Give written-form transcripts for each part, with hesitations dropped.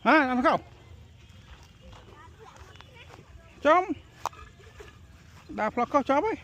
hả ăn không chóm đạp lọt có chóm ấy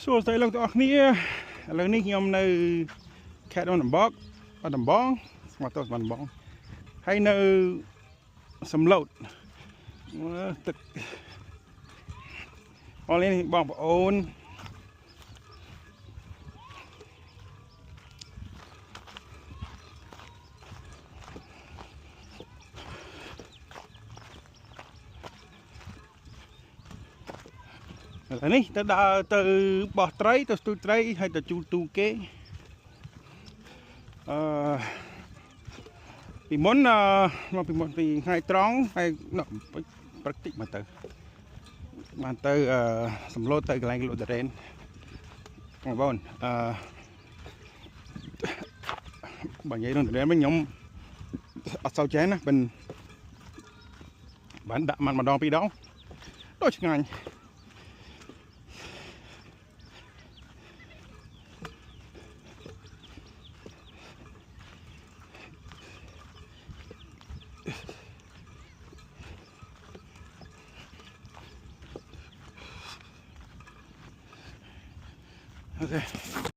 สวัสดีลงตัวนี้เรื่องนี้ยอมในแค่โดนบอกมาดมบ้องมาตัวมันบ้องให้ในสำรวจตึกเอาเล่นบ้องปะโอนอันนี้แต่ดาแต่บ่อไตรแต่ตูไตรให้แต่จูตูเก๋ปีมอนมาปีมอนปีไงตรองไงเนาะปฏิมาเตอสำรวจเตออะไรกิโลเดรนมาบ้านบางอย่างโดนเดรนไม่ยอมอัดเสาแจ้นะเป็นบ้านดะมันมาดองปีดองโดยช่างไงโอเค